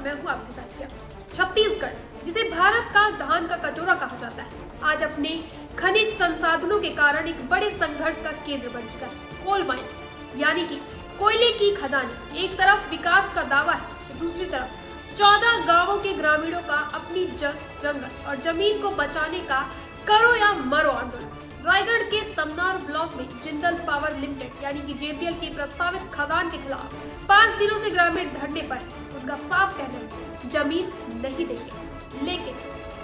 मैं हूँ आपके साथ रिया। छत्तीसगढ़, जिसे भारत का धान का कटोरा कहा जाता है, आज अपने खनिज संसाधनों के कारण एक बड़े संघर्ष का केंद्र बन चुका है। कोल माइंस यानी कि कोयले की खदानें एक तरफ विकास का दावा है, तो दूसरी तरफ 14 गांवों के ग्रामीणों का अपनी जंगल और जमीन को बचाने का करो या मरो आंदोलन। रायगढ़ के तमनार ब्लॉक में जिंदल पावर लिमिटेड यानी कि जेपीएल की प्रस्तावित खदान के खिलाफ 5 दिनों से ग्रामीण धरने पर हैं। उनका साफ कहना है जमीन नहीं देंगे। लेकिन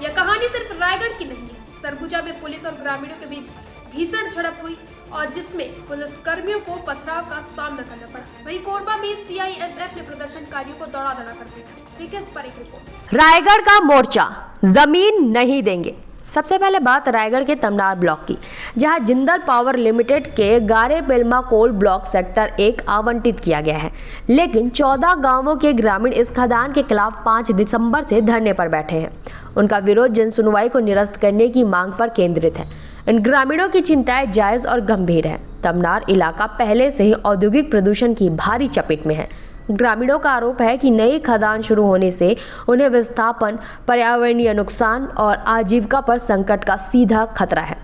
यह कहानी सिर्फ रायगढ़ की नहीं है। सरगुजा में पुलिस और ग्रामीणों के बीच भीषण झड़प हुई और जिसमें पुलिस कर्मियों को पथराव का सामना करना पड़ा। वहीं कोरबा में सीआईएसएफ ने प्रदर्शनकारियों को दौड़ा कर पीटा। ठीक है, इस पर एक रिपोर्ट। रायगढ़ का मोर्चा, जमीन नहीं देंगे। सबसे पहले बात रायगढ़ के तमनार ब्लॉक की, जहां जिंदल पावर लिमिटेड के गारे बेलमा कोल ब्लॉक सेक्टर 1 आवंटित किया गया है। लेकिन 14 गांवों के ग्रामीण इस खदान के खिलाफ 5 दिसंबर से धरने पर बैठे हैं। उनका विरोध जनसुनवाई को निरस्त करने की मांग पर केंद्रित है। इन ग्रामीणों की चिंताएं जायज और गंभीर है। तमनार इलाका पहले से ही औद्योगिक प्रदूषण की भारी चपेट में है। ग्रामीणों का आरोप है कि नई खदान शुरू होने से उन्हें विस्थापन, पर्यावरणीय नुकसान और आजीविका पर संकट का सीधा खतरा है।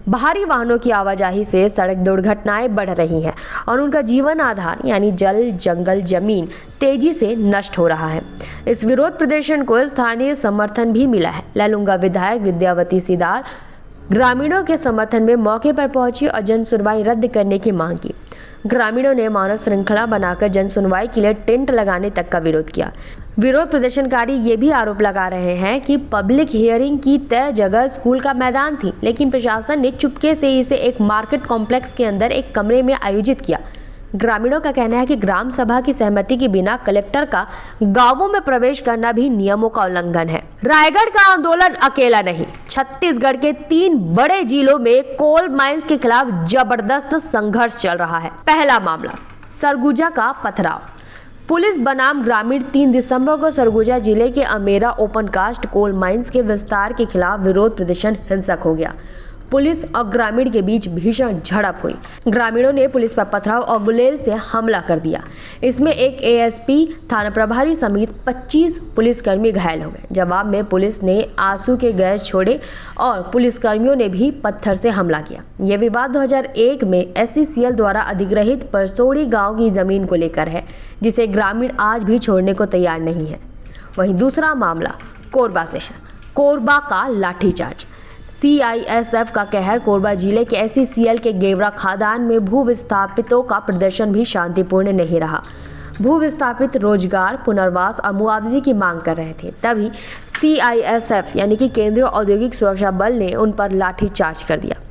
भारी वाहनों की आवाजाही से सड़क दुर्घटनाएं बढ़ रही हैं और उनका जीवन आधार यानी जल, जंगल, जमीन तेजी से नष्ट हो रहा है। इस विरोध प्रदर्शन को स्थानीय समर्थन भी मिला है। लैलूंगा विधायक विद्यावती सीदार ग्रामीणों के समर्थन में मौके पर पहुंची और जन सुनवाई रद्द करने की मांग की। ग्रामीणों ने मानव श्रृंखला बनाकर जन सुनवाई के लिए टेंट लगाने तक का विरोध किया। विरोध प्रदर्शनकारी ये भी आरोप लगा रहे हैं कि पब्लिक हियरिंग की तय जगह स्कूल का मैदान थी, लेकिन प्रशासन ने चुपके से इसे एक मार्केट कॉम्प्लेक्स के अंदर एक कमरे में आयोजित किया। ग्रामीणों का कहना है कि ग्राम सभा की सहमति के बिना कलेक्टर का गांवों में प्रवेश करना भी नियमों का उल्लंघन है। रायगढ़ का आंदोलन अकेला नहीं, छत्तीसगढ़ के 3 बड़े जिलों में कोल माइंस के खिलाफ जबरदस्त संघर्ष चल रहा है। पहला मामला, सरगुजा का पथराव। पुलिस बनाम ग्रामीण 3 दिसंबर को सरगुजा जिले के Amera open cast coal mines के विस्तार के खिलाफ विरोध प्रदर्शन हिंसक हो गया। पुलिस और ग्रामीण के बीच भीषण झड़प हुई। ग्रामीणों ने पुलिस पर पथराव और गुलेल से हमला कर दिया। इसमें एक एएसपी, थाना प्रभारी समेत 25 पुलिसकर्मी घायल हो गए। जवाब में पुलिस ने आंसू के गैस छोड़े और पुलिसकर्मियों ने भी पत्थर से हमला किया। यह विवाद 2001 में एससीसीएल द्वारा अधिग्रहित परसोड़ी गाँव की जमीन को लेकर है, जिसे ग्रामीण आज भी छोड़ने को तैयार नहीं है। वहीं दूसरा मामला कोरबा से है। कोरबा का लाठीचार्ज। सीआईएसएफ का कहर। कोरबा जिले के एससीसीएल के गेवरा खदान में भू विस्थापितों का प्रदर्शन भी शांतिपूर्ण नहीं रहा। भू विस्थापित रोजगार, पुनर्वास और मुआवजे की मांग कर रहे थे। तभी सीआईएसएफ यानी कि केंद्रीय औद्योगिक सुरक्षा बल ने उन पर लाठीचार्ज कर दिया।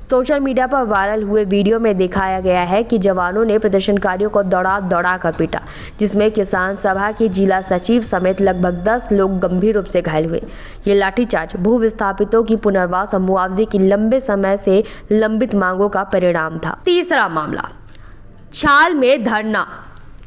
सोशल मीडिया पर वायरल हुए वीडियो में दिखाया गया है कि जवानों ने प्रदर्शनकारियों को दौड़ा कर पीटा, जिसमें किसान सभा के जिला सचिव समेत लगभग 10 लोग गंभीर रूप से घायल हुए। ये लाठीचार्ज भू विस्थापितों की पुनर्वास और मुआवजे की लंबे समय से लंबित मांगों का परिणाम था। तीसरा मामला, छाल में धरना।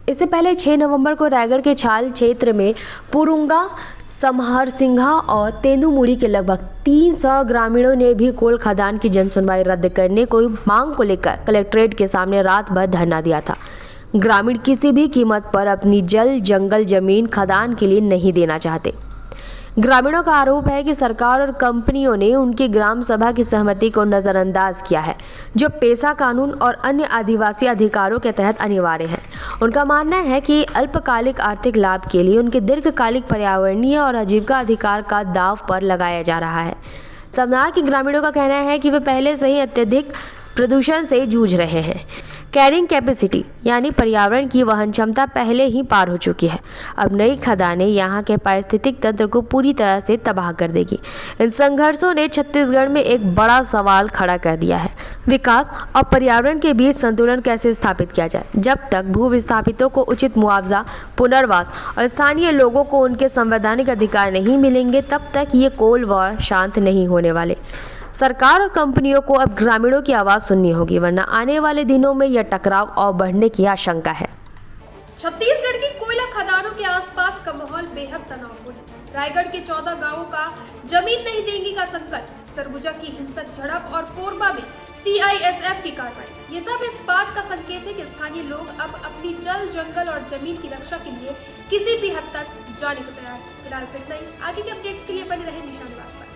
इससे पहले 6 नवंबर को रायगढ़ के छाल क्षेत्र में पुरुंगा, समहरसिंघा और तेंदुमुड़ी के लगभग 300 ग्रामीणों ने भी कोल खदान की जनसुनवाई रद्द करने को मांग को लेकर कलेक्ट्रेट के सामने रात भर धरना दिया था। ग्रामीण किसी भी कीमत पर अपनी जल, जंगल, जमीन खदान के लिए नहीं देना चाहते। ग्रामीणों का आरोप है कि सरकार और कंपनियों ने उनकी ग्राम सभा की सहमति को नजरअंदाज किया है, जो पेशा कानून और अन्य आदिवासी अधिकारों के तहत अनिवार्य है। उनका मानना है कि अल्पकालिक आर्थिक लाभ के लिए उनके दीर्घकालिक पर्यावरणीय और आजीविका अधिकार का दांव पर लगाया जा रहा है। तमनार के ग्रामीणों का कहना है कि वे पहले से ही अत्यधिक प्रदूषण से जूझ रहे हैं। कैरिंग कैपेसिटी यानी पर्यावरण की वहन क्षमता पहले ही पार हो चुकी है। अब नई खदानें यहाँ के पारिस्थितिक तंत्र को पूरी तरह से तबाह कर देगी। इन संघर्षों ने छत्तीसगढ़ में एक बड़ा सवाल खड़ा कर दिया है, विकास और पर्यावरण के बीच संतुलन कैसे स्थापित किया जाए। जब तक भू विस्थापितों को उचित मुआवजा, पुनर्वास और स्थानीय लोगों को उनके संवैधानिक अधिकार नहीं मिलेंगे, तब तक ये कोल वॉर शांत नहीं होने वाले। सरकार और कंपनियों को अब ग्रामीणों की आवाज सुननी होगी, वरना आने वाले दिनों में यह टकराव और बढ़ने की आशंका है। छत्तीसगढ़ की कोयला खदानों के आसपास का माहौल बेहद तनावपूर्ण है। रायगढ़ के 14 गांवों का जमीन नहीं देंगे का संकट, सरगुजा की हिंसक झड़प और कोरबा में CISF की कार्रवाई, ये सब इस बात का संकेत है कि स्थानीय लोग अब अपनी जल, जंगल और जमीन की रक्षा के लिए किसी भी हद तक जाने को तैयार है। फिलहाल इतना ही, आगे के अपडेट्स के लिए बने रहे निशान निवास पर।